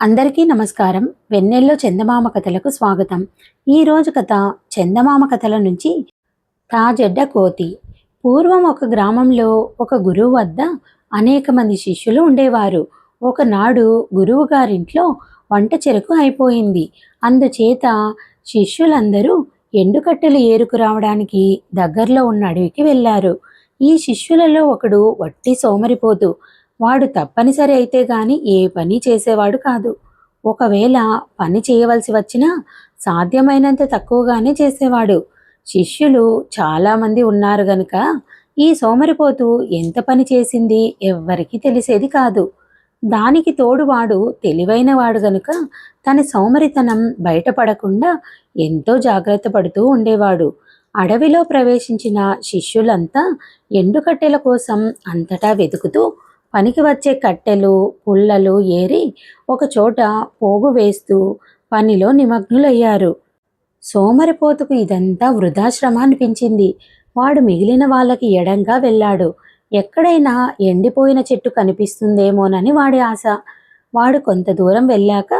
అందరికీ నమస్కారం. వెన్నెల్లో చందమామ కథలకు స్వాగతం. ఈరోజు కథ చందమామ కథల నుంచి తాజెడ్డ కోతి. పూర్వం ఒక గ్రామంలో ఒక గురువు వద్ద అనేక మంది శిష్యులు ఉండేవారు. ఒకనాడు గురువు గారింట్లో వంట చెరకు అయిపోయింది. అందుచేత శిష్యులందరూ ఎండుకట్టెలు ఏరుకురావడానికి దగ్గరలో ఉన్న అడవికి వెళ్ళారు. ఈ శిష్యులలో ఒకడు వట్టి సోమరిపోతు. వాడు తప్పనిసరి అయితే గాని ఏ పని చేసేవాడు కాదు. ఒకవేళ పని చేయవలసి వచ్చినా సాధ్యమైనంత తక్కువగానే చేసేవాడు. శిష్యులు చాలామంది ఉన్నారు గనుక ఈ సోమరిపోతు ఎంత పని చేసింది ఎవ్వరికీ తెలిసేది కాదు. దానికి తోడు వాడు తెలివైనవాడు గనుక తన సోమరితనం బయటపడకుండా ఎంతో జాగ్రత్త పడుతూ ఉండేవాడు. అడవిలో ప్రవేశించిన శిష్యులంతా ఎండుకట్టెల కోసం అంతటా వెతుకుతూ పనికి వచ్చే కట్టెలు పుల్లలు ఏరి ఒకచోట పోగు వేస్తూ పనిలో నిమగ్నులయ్యారు. సోమరిపోతుకు ఇదంతా వృధాశ్రమ అనిపించింది. వాడు మిగిలిన వాళ్ళకి ఎడంగా వెళ్ళాడు. ఎక్కడైనా ఎండిపోయిన చెట్టు కనిపిస్తుందేమోనని వాడి ఆశ. వాడు కొంత దూరం వెళ్ళాక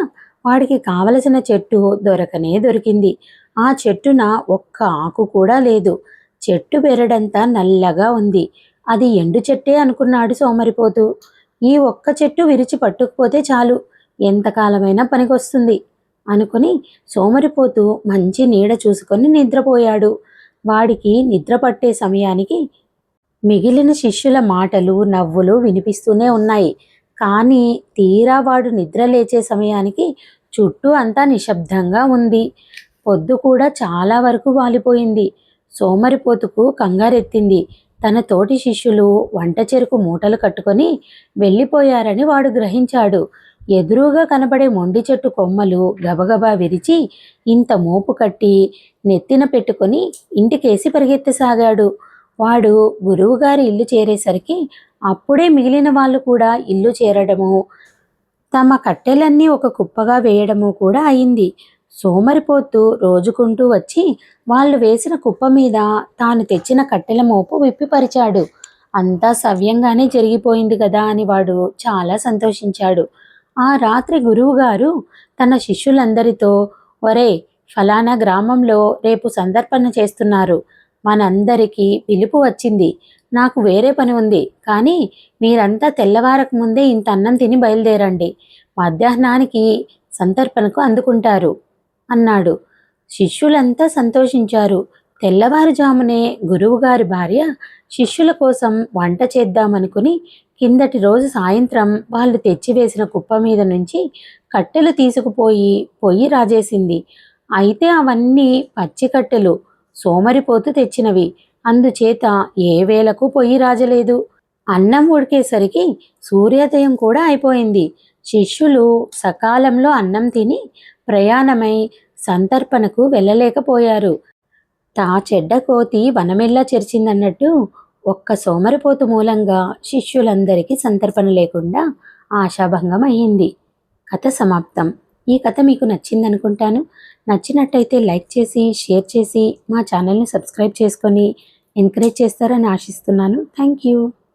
వాడికి కావలసిన చెట్టు దొరకనే దొరికింది. ఆ చెట్టున ఒక్క ఆకు కూడా లేదు. చెట్టు బెరడంతా నల్లగా ఉంది. అది ఎండు చెట్టే అనుకున్నాడు సోమరిపోతు. ఈ ఒక్క చెట్టు విరిచి పట్టుకుపోతే చాలు, ఎంతకాలమైనా పనికొస్తుంది అనుకుని సోమరిపోతు మంచి నీడ చూసుకొని నిద్రపోయాడు. వాడికి నిద్ర పట్టే సమయానికి మిగిలిన శిష్యుల మాటలు నవ్వులు వినిపిస్తూనే ఉన్నాయి. కానీ తీరా వాడు నిద్ర లేచే సమయానికి చుట్టూ అంతా నిశ్శబ్దంగా ఉంది. పొద్దు కూడా చాలా వరకు వాలిపోయింది. సోమరిపోతుకు కంగారెత్తింది. తన తోటి శిష్యులు వంట చెరుకు మూటలు కట్టుకొని వెళ్ళిపోయారని వాడు గ్రహించాడు. ఎదురుగా కనబడే మొండి చెట్టు కొమ్మలు గబగబా విరిచి ఇంత మోపు కట్టి నెత్తిన పెట్టుకొని ఇంటికేసి పరిగెత్తసాగాడు. వాడు గురువుగారి ఇల్లు చేరేసరికి అప్పుడే మిగిలిన వాళ్ళు కూడా ఇల్లు చేరడము, తమ కట్టెలన్నీ ఒక కుప్పగా వేయడము కూడా అయింది. సోమరిపోతు రోజుకుంటూ వచ్చి వాళ్ళు వేసిన కుప్ప మీద తాను తెచ్చిన కట్టెల మోపు విప్పిపరిచాడు. అంతా సవ్యంగానే జరిగిపోయింది కదా అని వాడు చాలా సంతోషించాడు. ఆ రాత్రి గురువుగారు తన శిష్యులందరితో, ఒరే, ఫలానా గ్రామంలో రేపు సందర్పణ చేస్తున్నారు. మనందరికీ పిలుపు వచ్చింది. నాకు వేరే పని ఉంది, కానీ మీరంతా తెల్లవారకు ముందే ఇంత అన్నం తిని బయలుదేరండి. మధ్యాహ్నానికి సంతర్పణకు అందుకుంటారు అన్నాడు. శిష్యులంతా సంతోషించారు. తెల్లవారుజామునే గురువుగారి భార్య శిష్యుల కోసం వంట చేద్దామనుకుని కిందటి రోజు సాయంత్రం వాళ్ళు తెచ్చివేసిన కుప్ప మీద నుంచి కట్టెలు తీసుకుపోయి పొయ్యి రాజేసింది. అయితే అవన్నీ పచ్చి కట్టెలు, సోమరిపోతు తెచ్చినవి. అందుచేత ఏ వేళకు పొయ్యి రాజలేదు. అన్నం ఉడికేసరికి సూర్యోదయం కూడా అయిపోయింది. శిష్యులు సకాలంలో అన్నం తిని ప్రయాణమై సంతర్పణకు వెళ్ళలేకపోయారు. తా చెడ్డ కోతి వనమెల్లా చెరిచిందన్నట్టు ఒక్క సోమరిపోతు మూలంగా శిష్యులందరికీ సంతర్పణ లేకుండా ఆశాభంగం అయ్యింది. కథ సమాప్తం. ఈ కథ మీకు నచ్చిందనుకుంటాను. నచ్చినట్టయితే లైక్ చేసి షేర్ చేసి మా ఛానల్ని సబ్స్క్రైబ్ చేసుకొని ఎంకరేజ్ చేస్తారని ఆశిస్తున్నాను. Thank you.